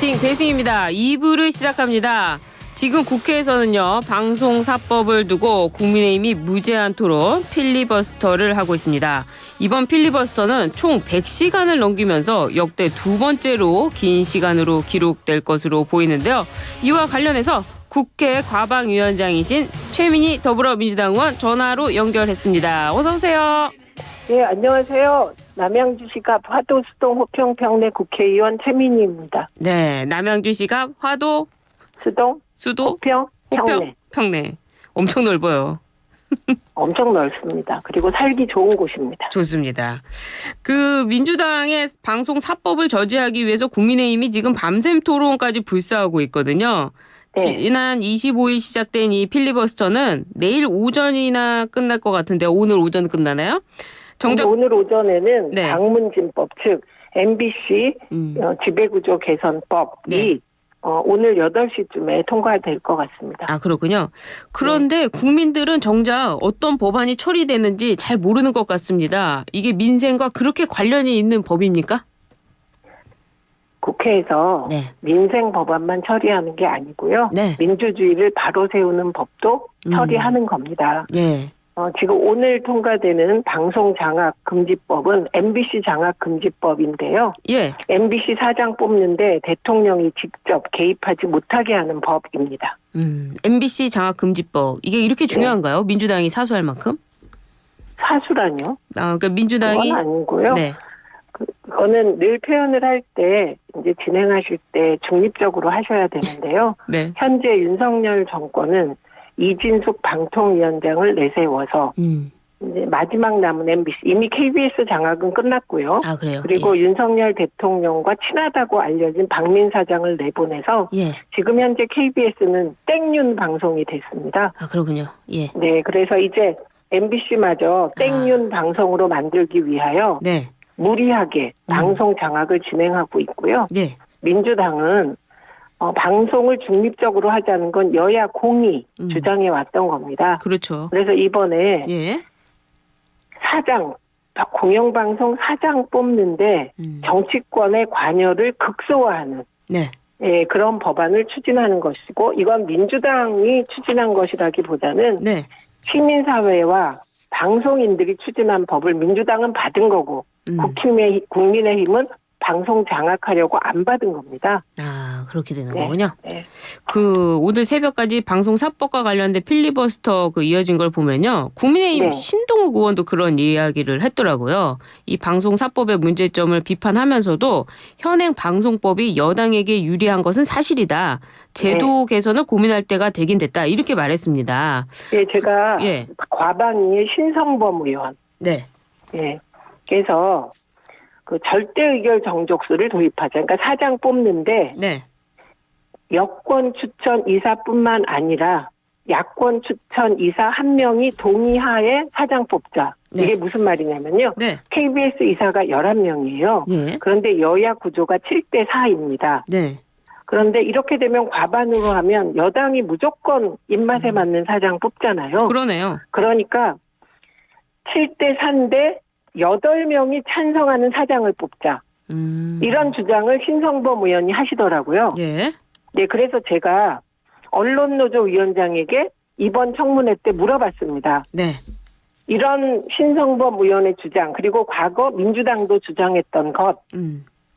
화이팅 배승입니다. 2부를 시작합니다. 지금 국회에서는요, 방송사법을 두고 국민의힘이 무제한 토론 필리버스터를 하고 있습니다. 이번 필리버스터는 총 100시간을 넘기면서 역대 두 번째로 긴 시간으로 기록될 것으로 보이는데요. 이와 관련해서 국회 과방위원장이신 최민희 더불어민주당 의원 전화로 연결했습니다. 어서 오세요. 네, 안녕하세요. 남양주시갑 화도 수동 호평평내 국회의원 최민희입니다. 네, 남양주시갑 화도 수도 호평 평내. 엄청 넓어요. 엄청 넓습니다. 그리고 살기 좋은 곳입니다. 좋습니다. 그 민주당의 방송 사법을 저지하기 위해서 국민의힘이 지금 밤샘 토론까지 불사하고 있거든요. 네. 지난 25일 시작된 이 필리버스터는 내일 오전이나 끝날 것 같은데 오늘 오전 끝나나요? 오늘 오전에는 네. 방문진법 즉 MBC 지배구조 개선법이 네. 오늘 8시쯤에 통과될 것 같습니다. 아, 그렇군요. 그런데 국민들은 정작 어떤 법안이 처리되는지 잘 모르는 것 같습니다. 이게 민생과 그렇게 관련이 있는 법입니까? 국회에서 네. 민생 법안만 처리하는 게 아니고요. 네. 민주주의를 바로 세우는 법도 처리하는 겁니다. 네. 지금 오늘 통과되는 방송장악금지법은 MBC 장악금지법인데요. 예. MBC 사장 뽑는데 대통령이 직접 개입하지 못하게 하는 법입니다. MBC 장악금지법. 이게 이렇게 중요한가요? 민주당이 사수할 만큼? 사수라뇨? 그러니까 민주당이. 그건 아니고요. 네. 그거는 늘 표현을 할 때 이제 진행하실 때 중립적으로 하셔야 되는데요. 네. 현재 윤석열 정권은 이진숙 방통위원장을 내세워서 이제 마지막 남은 MBC 이미 KBS 장악은 끝났고요. 아, 그래요? 그리고 윤석열 대통령과 친하다고 알려진 박민 사장을 내보내서 예. 지금 현재 KBS는 땡윤 방송이 됐습니다. 아, 그렇군요. 예. 네, 그래서 이제 MBC마저 땡윤 방송으로 만들기 위하여 네. 무리하게 방송 장악을 진행하고 있고요. 네. 민주당은 방송을 중립적으로 하자는 건 여야 공이 주장해 왔던 겁니다. 그렇죠. 그래서 이번에 예. 사장, 공영방송 사장 뽑는데 정치권의 관여를 극소화하는 네. 그런 법안을 추진하는 것이고 이건 민주당이 추진한 것이라기보다는 네. 시민사회와 방송인들이 추진한 법을 민주당은 받은 거고 국민의힘은 방송 장악하려고 안 받은 겁니다. 아, 그렇게 되는 네. 거군요. 네. 그 오늘 새벽까지 방송 사법과 관련된 필리버스터 이어진 걸 보면요. 국민의힘 네. 신동욱 의원도 그런 이야기를 했더라고요. 이 방송 사법의 문제점을 비판하면서도 현행 방송법이 여당에게 유리한 것은 사실이다. 제도 개선을 고민할 때가 되긴 됐다. 이렇게 말했습니다. 예, 제가 예. 과방위의 신성범 의원. 네. 예. 그래서 그 절대 의결 정족수를 도입하자. 그러니까 사장 뽑는데 네. 여권 추천 이사뿐만 아니라 야권 추천 이사 한 명이 동의하에 사장 뽑자. 네. 이게 무슨 말이냐면요. 네. KBS 이사가 11명이에요. 예. 그런데 여야 구조가 7대 4입니다. 네. 그런데 이렇게 되면 과반으로 하면 여당이 무조건 입맛에 맞는 사장 뽑잖아요. 그러네요. 그러니까 7대 4인데 8명이 찬성하는 사장을 뽑자. 이런 주장을 신성범 의원이 하시더라고요. 예. 네, 그래서 제가 언론노조 위원장에게 이번 청문회 때 물어봤습니다. 네. 이런 신성범 의원의 주장, 그리고 과거 민주당도 주장했던 것,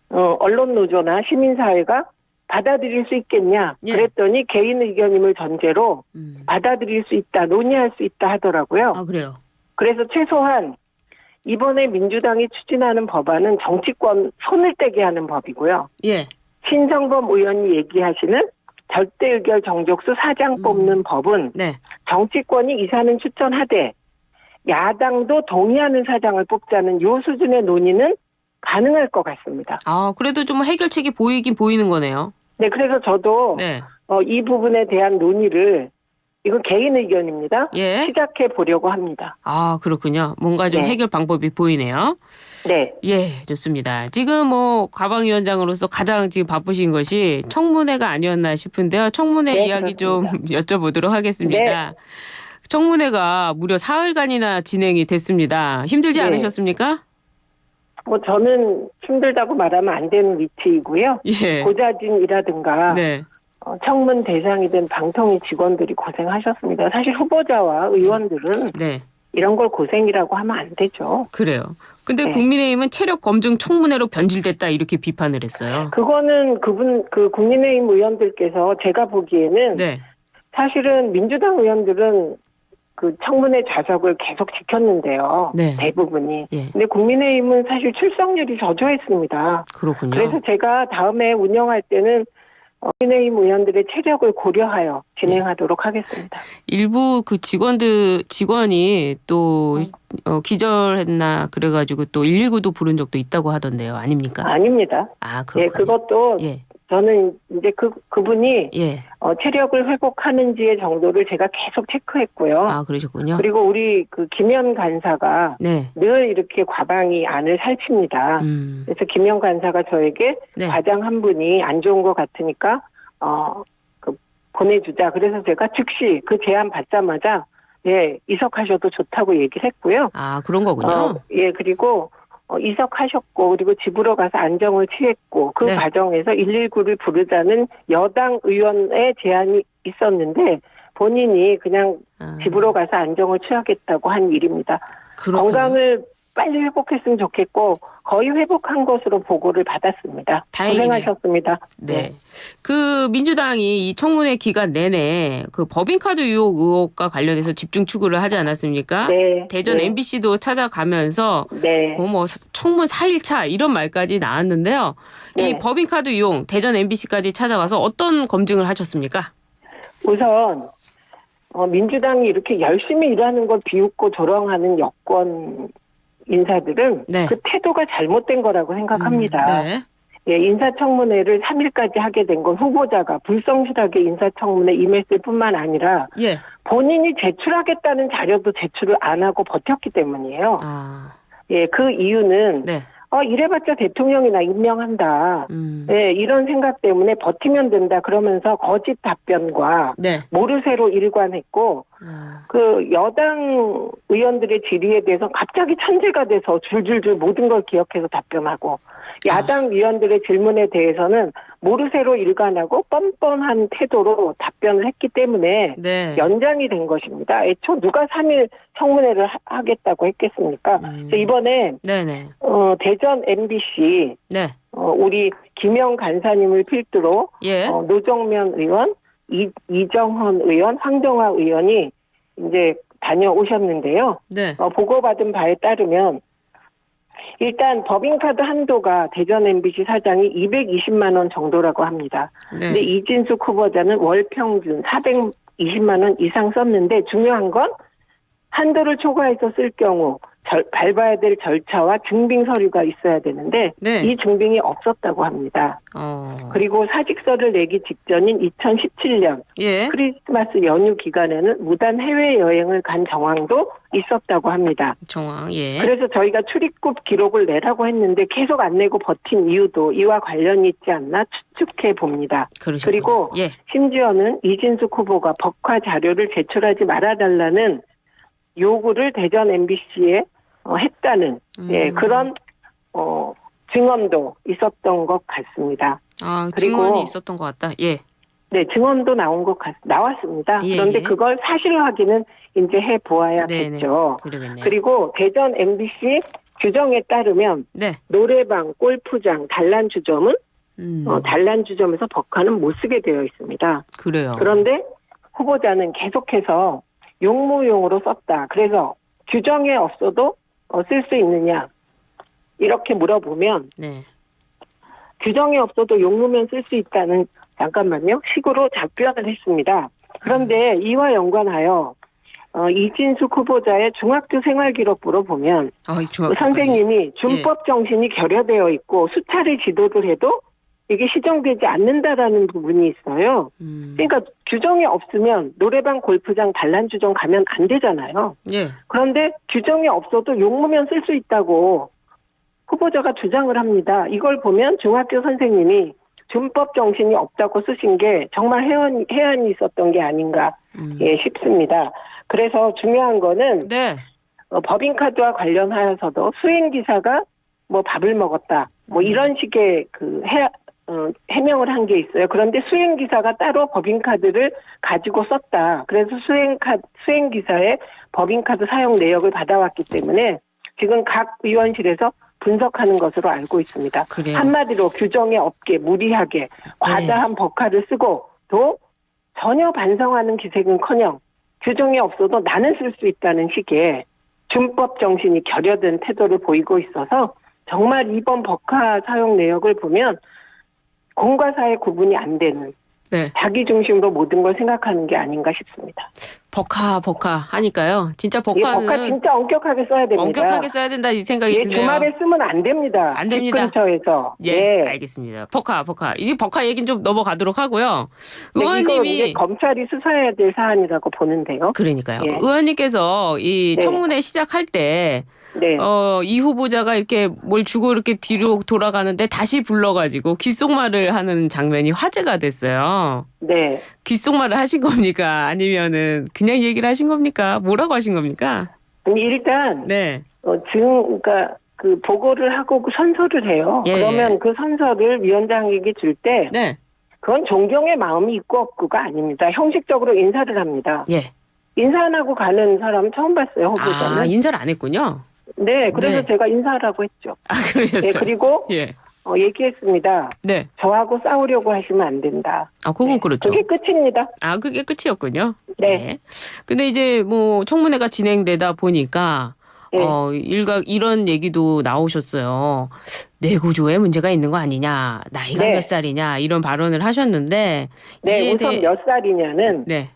언론노조나 시민사회가 받아들일 수 있겠냐. 예. 그랬더니 개인 의견임을 전제로 받아들일 수 있다, 논의할 수 있다 하더라고요. 아, 그래요. 그래서 최소한 이번에 민주당이 추진하는 법안은 정치권 손을 떼게 하는 법이고요. 예. 신성범 의원이 얘기하시는 절대 의결 정족수 사장 뽑는 법은 네. 정치권이 이사는 추천하되 야당도 동의하는 사장을 뽑자는 요 수준의 논의는 가능할 것 같습니다. 아, 그래도 좀 해결책이 보이긴 보이는 거네요. 네, 그래서 저도 네. 이 부분에 대한 논의를 이건 개인 의견입니다. 예. 시작해 보려고 합니다. 아, 그렇군요. 뭔가 좀 네. 해결 방법이 보이네요. 네. 예, 좋습니다. 지금 과방위원장으로서 가장 지금 바쁘신 것이 청문회가 아니었나 싶은데요. 청문회 네, 이야기 그렇습니다. 좀 여쭤보도록 하겠습니다. 청문회가 무려 사흘간이나 진행이 됐습니다. 힘들지 네. 않으셨습니까? 저는 힘들다고 말하면 안 되는 위치이고요. 예. 고자진이라든가 네. 청문 대상이 된 방통위 직원들이 고생하셨습니다. 사실 후보자와 의원들은 네. 이런 걸 고생이라고 하면 안 되죠. 그래요. 근데 네. 국민의힘은 체력 검증 청문회로 변질됐다 이렇게 비판을 했어요. 그거는 국민의힘 의원들께서 제가 보기에는 네. 사실은 민주당 의원들은 그 청문회 좌석을 계속 지켰는데요. 네. 대부분이. 예. 근데 국민의힘은 사실 출석률이 저조했습니다. 그렇군요. 그래서 제가 다음에 운영할 때는 국민의힘 의원들의 체력을 고려하여 진행하도록 하겠습니다. 일부 그 직원이 또 기절했나 그래가지고 또 119도 부른 적도 있다고 하던데요. 아닙니까? 아닙니다. 아, 예, 그렇군요. 그것도 예. 저는 이제 그분이 예. 체력을 회복하는지의 정도를 제가 계속 체크했고요. 아, 그러셨군요. 그리고 우리 김현 간사가 네. 늘 이렇게 과방위 안을 살핍니다. 그래서 김현 간사가 저에게 네. 과장 한 분이 안 좋은 것 같으니까 보내주자. 그래서 제가 즉시 그 제안 받자마자 예, 이석하셔도 좋다고 얘기를 했고요. 아, 그런 거군요. 예, 그리고 이석하셨고 그리고 집으로 가서 안정을 취했고 그 네. 과정에서 119를 부르자는 여당 의원의 제안이 있었는데 본인이 그냥 집으로 가서 안정을 취하겠다고 한 일입니다. 그렇군요. 건강을 빨리 회복했으면 좋겠고 거의 회복한 것으로 보고를 받았습니다. 다행이네요. 고생하셨습니다. 네. 그 민주당이 이 청문회 기간 내내 그 법인카드 유혹 의혹과 관련해서 집중 추구를 하지 않았습니까? 네. 대전 네. MBC도 찾아가면서 네. 뭐 청문 4일차 이런 말까지 나왔는데요. 네. 이 법인카드 유용 대전 MBC까지 찾아가서 어떤 검증을 하셨습니까? 우선 민주당이 이렇게 열심히 일하는 걸 비웃고 조롱하는 여권 인사들은 네. 그 태도가 잘못된 거라고 생각합니다. 네. 예, 인사청문회를 3일까지 하게 된 건 후보자가 불성실하게 인사청문회 임했을 뿐만 아니라 예. 본인이 제출하겠다는 자료도 제출을 안 하고 버텼기 때문이에요. 아. 예, 그 이유는 네. 이래봤자 대통령이나 임명한다. 예, 이런 생각 때문에 버티면 된다. 그러면서 거짓 답변과 네. 모르쇠로 일관했고 그 여당 의원들의 질의에 대해서 갑자기 천재가 돼서 줄줄줄 모든 걸 기억해서 답변하고 야당 의원들의 질문에 대해서는 모르쇠로 일관하고 뻔뻔한 태도로 답변을 했기 때문에 네. 연장이 된 것입니다. 애초 누가 3일 청문회를 하겠다고 했겠습니까? 그래서 이번에 네네. 대전 MBC 네. 우리 김영 간사님을 필두로 예. 노정면 의원, 이정헌 의원, 황정화 의원이 이제 다녀오셨는데요. 네. 보고받은 바에 따르면 일단 법인카드 한도가 대전 MBC 사장이 220만 원 정도라고 합니다. 네. 근데 이진숙 후보자는 월 평균 420만 원 이상 썼는데 중요한 건 한도를 초과해서 쓸 경우 밟아야 될 절차와 증빙 서류가 있어야 되는데 네. 이 증빙이 없었다고 합니다. 그리고 사직서를 내기 직전인 2017년 예. 크리스마스 연휴 기간에는 무단 해외여행을 간 정황도 있었다고 합니다. 정황. 예. 그래서 저희가 출입국 기록을 내라고 했는데 계속 안 내고 버틴 이유도 이와 관련이 있지 않나 추측해 봅니다. 그러셨군요. 그리고 예. 심지어는 이진숙 후보가 법화 자료를 제출하지 말아달라는 요구를 대전 MBC에 했다는 그런 증언도 있었던 것 같습니다. 아, 그리고 증언이 있었던 것 같다. 예. 네, 증언도 나왔습니다. 예, 그런데 예. 그걸 사실 확인은 이제 해 보아야겠죠. 그러겠네요. 그리고 대전 MBC 규정에 따르면 네. 노래방, 골프장, 단란주점은 단란주점에서 법카는 못 쓰게 되어 있습니다. 그래요. 그런데 후보자는 계속해서 용무용으로 썼다. 그래서 규정에 없어도 쓸 수 있느냐 이렇게 물어보면 네. 규정에 없어도 용무면 쓸 수 있다는 잠깐만요 식으로 답변을 했습니다. 그런데 이와 연관하여 이진숙 후보자의 중학교 생활기록부로 보면 선생님이 준법 정신이 결여되어 있고 수차례 지도를 해도 이게 시정되지 않는다라는 부분이 있어요. 그러니까 규정이 없으면 노래방, 골프장, 단란주점 가면 안 되잖아요. 예. 그런데 규정이 없어도 용무면 쓸 수 있다고 후보자가 주장을 합니다. 이걸 보면 중학교 선생님이 준법 정신이 없다고 쓰신 게 정말 해안이 있었던 게 아닌가 싶습니다. 그래서 중요한 거는 네. 법인카드와 관련하여서도 수행기사가 뭐 밥을 먹었다. 뭐 이런 식의 해명을 한 게 있어요. 그런데 수행기사가 따로 법인카드를 가지고 썼다. 그래서 수행기사의 법인카드 사용 내역을 받아왔기 때문에 지금 각 의원실에서 분석하는 것으로 알고 있습니다. 그래요. 한마디로 규정에 없게 무리하게 과다한 법카를 쓰고 또 전혀 반성하는 기색은커녕 규정에 없어도 나는 쓸 수 있다는 식의 준법 정신이 결여된 태도를 보이고 있어서 정말 이번 법카 사용 내역을 보면 공과 사의 구분이 안 되는 네. 자기 중심으로 모든 걸 생각하는 게 아닌가 싶습니다. 버카 하니까요. 진짜 이 법카 버카는 진짜 엄격하게 써야 됩니다. 엄격하게 써야 된다 이 생각이 예, 드네요. 주말에 쓰면 안 됩니다. 안 됩니다. 집 근처에서. 예, 알겠습니다. 버카. 이게 버카 얘기는 좀 넘어가도록 하고요. 네, 이거 의원님이 이제 검찰이 수사해야 될 사안이라고 보는데요. 그러니까요. 예. 의원님께서 이 네. 청문회 시작할 때 네. 이 후보자가 이렇게 뭘 주고 이렇게 뒤로 돌아가는데 다시 불러가지고 귓속말을 하는 장면이 화제가 됐어요. 네. 귓속말을 하신 겁니까? 아니면은 그냥 얘기를 하신 겁니까? 뭐라고 하신 겁니까? 아니, 일단 네. 그러니까 그 보고를 하고 그 선서를 해요. 예. 그러면 그 선서를 위원장에게 줄 때 네. 그건 존경의 마음이 있고 없고가 아닙니다. 형식적으로 인사를 합니다. 예. 인사 안 하고 가는 사람 처음 봤어요, 후보자는. 아, 인사를 안 했군요. 네, 그래서 네. 제가 인사하라고 했죠. 아, 그러셨어요. 네, 그리고 예. 얘기했습니다. 네. 저하고 싸우려고 하시면 안 된다. 아, 그건 그렇죠. 그게 끝입니다. 아, 그게 끝이었군요. 네. 근데 이제 뭐 청문회가 진행되다 보니까 네. 일각 이런 얘기도 나오셨어요. 뇌구조에 문제가 있는 거 아니냐, 나이가 네. 몇 살이냐 이런 발언을 하셨는데 네, 이에 우선 몇 살이냐는 네.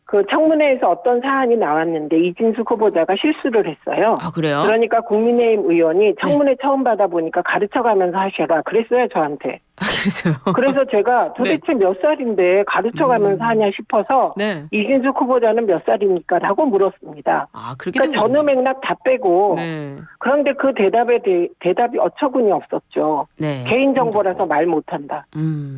그 청문회에서 어떤 사안이 나왔는데 이진숙 후보자가 실수를 했어요. 아, 그래요? 그러니까 국민의힘 의원이 청문회 처음 받아보니까 가르쳐가면서 하셔라 그랬어요, 저한테. 아, 그래서요. 그래서 제가 도대체 몇 살인데 가르쳐가면서 하냐 싶어서 네. 이진숙 후보자는 몇 살입니까? 라고 물었습니다. 아, 그렇게 된 그러니까 전후 거군요. 맥락 다 빼고 네. 그런데 그 대답이 어처구니 없었죠. 네. 개인정보라서 말 못한다.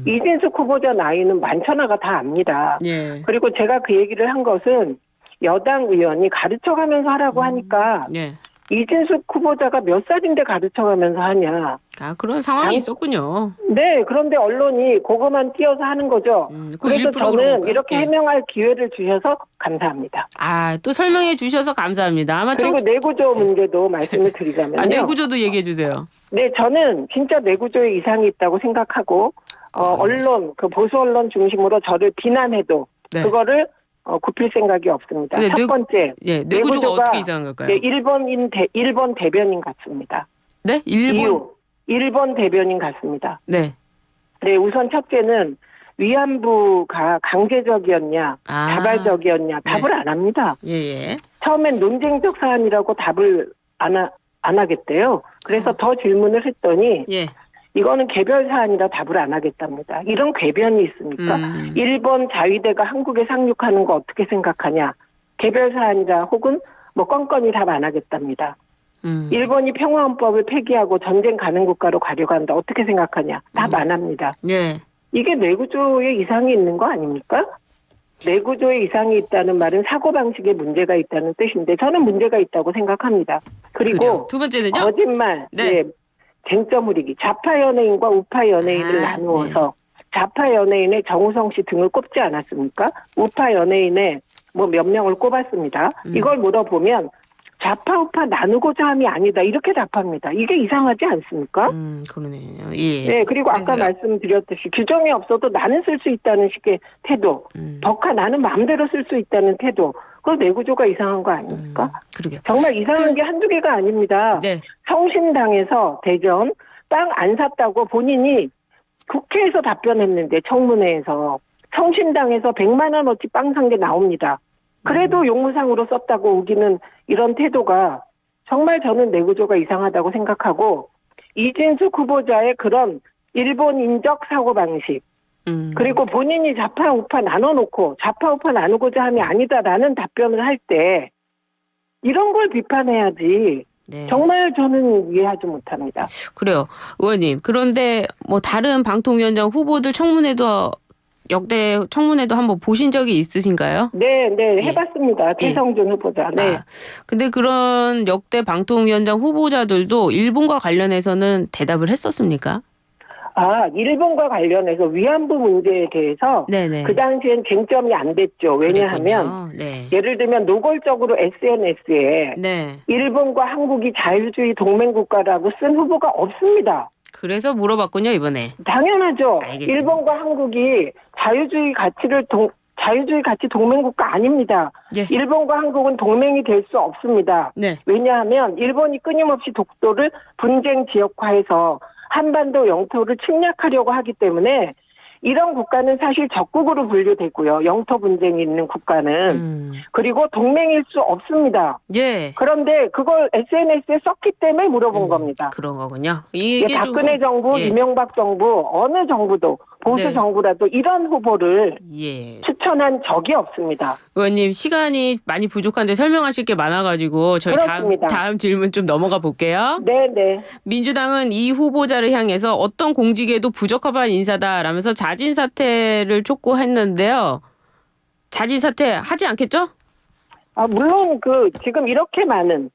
이진숙 후보자 나이는 만천하가 다 압니다. 예. 그리고 제가 그 얘기를 한 것은 여당 의원이 가르쳐가면서 하라고 하니까 예. 이진숙 후보자가 몇 살인데 가르쳐가면서 하냐. 아, 그런 상황이 있었군요. 네, 그런데 언론이 그거만 띄어서 하는 거죠. 그 그래서 일부러 그런 저는 건가요? 이렇게 예. 해명할 기회를 주셔서 감사합니다. 아, 또 설명해 주셔서 감사합니다. 아마 그리고 내구조 문제도 말씀을 드리자면요. 내구조도 얘기해 주세요. 네, 저는 진짜 내구조에 이상이 있다고 생각하고 언론, 그 보수 언론 중심으로 저를 비난해도 네. 그거를 굽힐 생각이 없습니다. 근데 첫 번째, 예, 내구조가 어떻게 이상한 걸까요? 네, 일본 대변인 같습니다. 네? 이유, 일본 대변인 같습니다. 네. 네, 우선 첫째는 위안부가 강제적이었냐, 아. 자발적이었냐, 답을 네. 안 합니다. 예. 처음엔 논쟁적 사안이라고 답을 안 하겠대요. 그래서 더 질문을 했더니 예. 이거는 개별 사안이라 답을 안 하겠답니다. 이런 궤변이 있습니까? 일본 자위대가 한국에 상륙하는 거 어떻게 생각하냐? 개별 사안이라 혹은 뭐 껌껌이 답 안 하겠답니다. 일본이 평화헌법을 폐기하고 전쟁 가는 국가로 가려고 한다. 어떻게 생각하냐? 답 안 합니다. 예. 이게 내구조에 이상이 있는 거 아닙니까? 내구조에 이상이 있다는 말은 사고방식에 문제가 있다는 뜻인데 저는 문제가 있다고 생각합니다. 그리고 그래요. 두 번째는요? 거짓말, 네. 예, 쟁점 흐리기, 좌파 연예인과 우파 연예인을 나누어서 좌파 연예인의 정우성 씨 등을 꼽지 않았습니까? 우파 연예인의 뭐 몇 명을 꼽았습니다. 이걸 물어보면 좌파 우파 나누고자 함이 아니다 이렇게 답합니다. 이게 이상하지 않습니까? 그러네요. 예. 네, 그리고 아까 그래서요? 말씀드렸듯이 규정이 없어도 나는 쓸 수 있다는 식의 태도, 법카 나는 마음대로 쓸 수 있다는 태도, 그거 내구조가 이상한 거 아닙니까? 그러게요. 정말 이상한 게 한두 개가 아닙니다. 네. 성신당에서 대전 빵 안 샀다고 본인이 국회에서 답변했는데 청문회에서 성신당에서 100만 원어치 빵 산 게 나옵니다. 그래도 용무상으로 썼다고 우기는 이런 태도가 정말 저는 내구조가 이상하다고 생각하고 이진숙 후보자의 그런 일본인적 사고방식 그리고 본인이 좌파 우파 나눠놓고 좌파 우파 나누고자 함이 아니다라는 답변을 할 때 이런 걸 비판해야지 네. 정말 저는 이해하지 못합니다. 그래요. 의원님. 그런데 뭐 다른 방통위원장 후보들 청문회도 역대 청문회도 한번 보신 적이 있으신가요? 네, 네, 예. 해봤습니다. 최성준 후보자. 네. 아, 근데 그런 역대 방통위원장 후보자들도 일본과 관련해서는 대답을 했었습니까? 일본과 관련해서 위안부 문제에 대해서 네네. 그 당시엔 쟁점이 안 됐죠. 왜냐하면 그랬군요. 네. 예를 들면 노골적으로 SNS에 네. 일본과 한국이 자유주의 동맹국가라고 쓴 후보가 없습니다. 그래서 물어봤군요, 이번에. 당연하죠. 알겠습니다. 일본과 한국이 자유주의 가치 동맹국가 아닙니다. 예. 일본과 한국은 동맹이 될 수 없습니다. 네. 왜냐하면 일본이 끊임없이 독도를 분쟁 지역화해서 한반도 영토를 침략하려고 하기 때문에 이런 국가는 사실 적국으로 분류되고요. 영토 분쟁이 있는 국가는. 그리고 동맹일 수 없습니다. 예. 그런데 그걸 SNS에 썼기 때문에 물어본 겁니다. 그런 거군요. 이게 박근혜 정부, 예. 이명박 정부, 어느 정부도 보수 네. 정부라도 이런 후보를 예. 추천한 적이 없습니다. 의원님 시간이 많이 부족한데 설명하실 게 많아가지고 저희 그렇습니다. 다음 질문 좀 넘어가 볼게요. 네네. 민주당은 이 후보자를 향해서 어떤 공직에도 부적합한 인사다라면서 자진 사퇴를 촉구했는데요. 자진 사퇴 하지 않겠죠? 물론 지금 이렇게 많은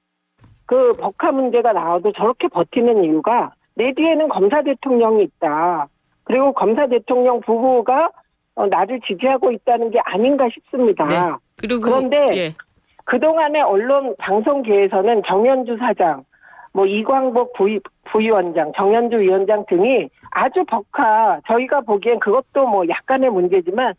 법화 문제가 나와도 저렇게 버티는 이유가 내 뒤에는 검사 대통령이 있다. 그리고 검사 대통령 부부가 나를 지지하고 있다는 게 아닌가 싶습니다. 네. 그리고 그런데 예. 그동안의 언론 방송계에서는 정현주 사장, 이광복 부위원장, 정현주 위원장 등이 아주 저희가 보기엔 그것도 약간의 문제지만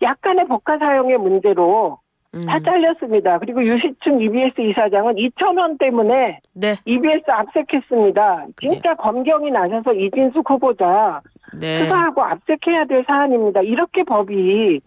약간의 법화 사용의 문제로 다 잘렸습니다. 그리고 유시춘 EBS 이사장은 2,000원 때문에 네. EBS 압색했습니다. 진짜 검경이 나서서 이진숙 후보자 네. 수사하고 압색해야 될 사안입니다. 이렇게 법이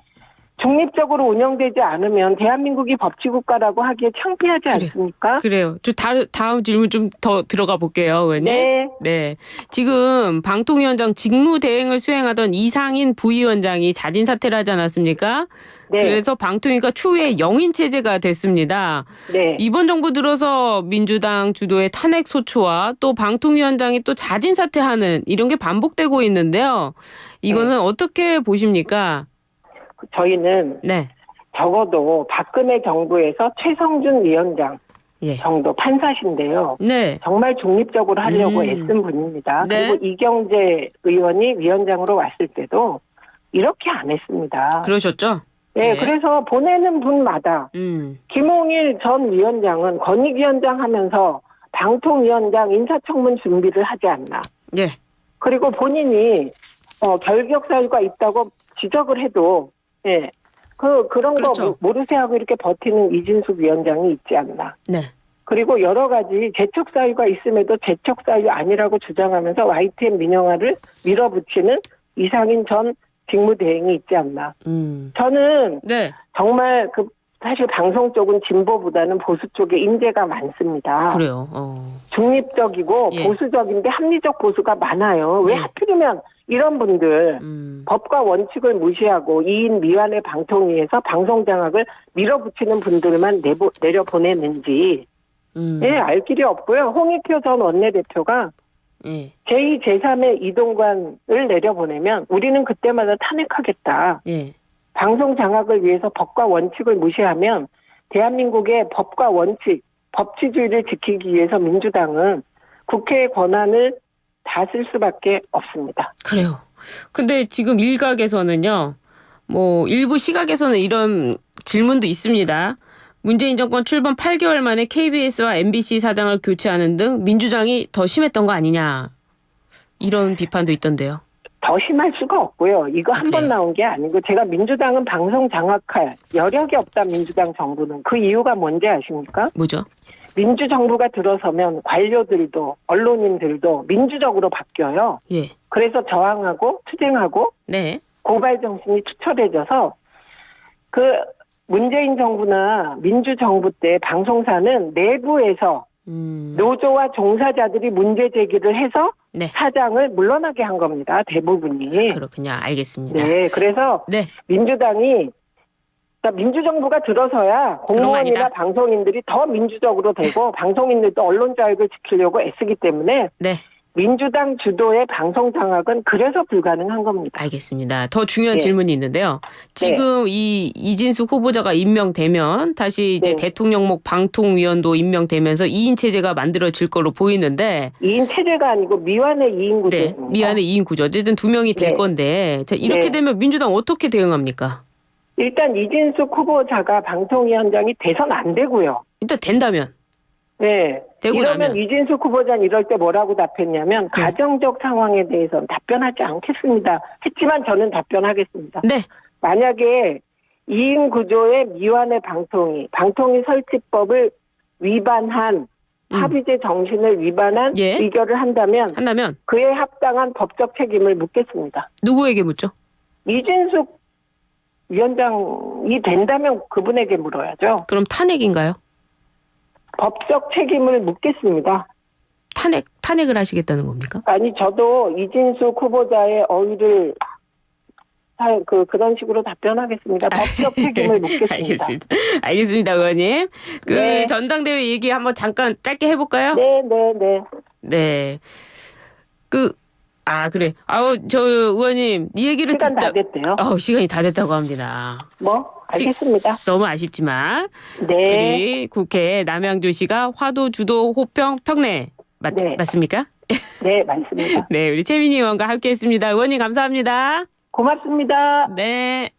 중립적으로 운영되지 않으면 대한민국이 법치국가라고 하기에 창피하지 않습니까? 그래요. 저 다음 질문 좀 더 들어가 볼게요, 의원님. 네. 네. 지금 방통위원장 직무 대행을 수행하던 이상인 부위원장이 자진 사퇴를 하지 않았습니까? 네. 그래서 방통위가 추후에 영인 체제가 됐습니다. 네. 이번 정부 들어서 민주당 주도의 탄핵 소추와 또 방통위원장이 또 자진 사퇴하는 이런 게 반복되고 있는데요. 이거는 어떻게 보십니까? 저희는 네. 적어도 박근혜 정부에서 최성준 위원장 예. 정도 판사신데요. 네. 정말 중립적으로 하려고 애쓴 분입니다. 네. 그리고 이경재 의원이 위원장으로 왔을 때도 이렇게 안 했습니다. 그러셨죠? 네, 네. 그래서 보내는 분마다 김홍일 전 위원장은 권익위원장 하면서 방통위원장 인사청문 준비를 하지 않나. 예. 그리고 본인이 결격 사유가 있다고 지적을 해도 예. 그런 그렇죠. 거 모르세 하고 이렇게 버티는 이진숙 위원장이 있지 않나. 네. 그리고 여러 가지 재척 사유가 있음에도 재척 사유 아니라고 주장하면서 YTN 민영화를 밀어붙이는 이상인 전 직무대행이 있지 않나. 저는 네. 정말 사실 방송 쪽은 진보보다는 보수 쪽에 인재가 많습니다. 그래요. 중립적이고 예. 보수적인데 합리적 보수가 많아요. 왜 예. 하필이면 이런 분들 법과 원칙을 무시하고 이인 미완의 방통위에서 방송 장악을 밀어붙이는 분들만 내려보내는지 알 길이 없고요. 홍익표 전 원내대표가 제2, 제3의 이동관을 내려보내면 우리는 그때마다 탄핵하겠다. 방송 장악을 위해서 법과 원칙을 무시하면 대한민국의 법과 원칙, 법치주의를 지키기 위해서 민주당은 국회의 권한을 다 쓸 수밖에 없습니다. 그래요. 근데 지금 일각에서는요, 일부 시각에서는 이런 질문도 있습니다. 문재인 정권 출범 8개월 만에 KBS와 MBC 사장을 교체하는 등 민주당이 더 심했던 거 아니냐. 이런 비판도 있던데요. 더 심할 수가 없고요. 이거 한 번 나온 게 아니고 제가 민주당은 방송 장악할 여력이 없다 민주당 정부는. 그 이유가 뭔지 아십니까? 뭐죠? 민주정부가 들어서면 관료들도 언론인들도 민주적으로 바뀌어요. 예. 그래서 저항하고 투쟁하고 네. 고발 정신이 투철해져서 문재인 정부나 민주정부 때 방송사는 내부에서 노조와 종사자들이 문제 제기를 해서 네. 사장을 물러나게 한 겁니다. 대부분이. 그렇군요. 알겠습니다. 네, 그래서 네. 민주정부가 들어서야 공무원이나 방송인들이 더 민주적으로 되고 방송인들도 언론 자유를 지키려고 애쓰기 때문에 네. 민주당 주도의 방송 장악은 그래서 불가능한 겁니다. 알겠습니다. 더 중요한 네. 질문이 있는데요. 지금 이 이진숙 후보자가 임명되면 다시 이제 네. 대통령목 방통위원도 임명되면서 2인 체제가 만들어질 걸로 보이는데 2인 체제가 아니고 미완의 2인 네, 구조입니다. 미안해 2인 구조. 어쨌든 2명이 될 네. 건데 자, 이렇게 네. 되면 민주당 어떻게 대응합니까? 일단 이진숙 후보자가 방통위원장이 돼선 안 되고요. 일단 된다면. 네. 되고 이러면 나면. 이진숙 후보자는 이럴 때 뭐라고 답했냐면 네. 가정적 상황에 대해서는 답변하지 않겠습니다. 했지만 저는 답변하겠습니다. 네. 만약에 2인 구조의 미완의 방통위 설치법을 위반한 합의제 정신을 위반한 예. 의결을 한다면 그에 합당한 법적 책임을 묻겠습니다. 누구에게 묻죠? 이진숙 위원장이 된다면 그분에게 물어야죠. 그럼 탄핵인가요? 법적 책임을 묻겠습니다. 탄핵을 하시겠다는 겁니까? 아니 저도 이진숙 후보자의 어휘를 그런 식으로 답변하겠습니다. 법적 책임을 묻겠습니다. 알겠습니다, 의원님. 네. 전당대회 얘기 한번 잠깐 짧게 해볼까요? 네. 네. 그래. 저 의원님, 이 얘기를 시간 다 됐대요. 시간이 다 됐다고 합니다. 알겠습니다. 너무 아쉽지만. 네. 우리 국회 남양주시가 화도, 주도, 호평, 평내 네. 맞습니까? 네, 맞습니다. 네, 우리 최민희 의원과 함께했습니다. 의원님 감사합니다. 고맙습니다. 네.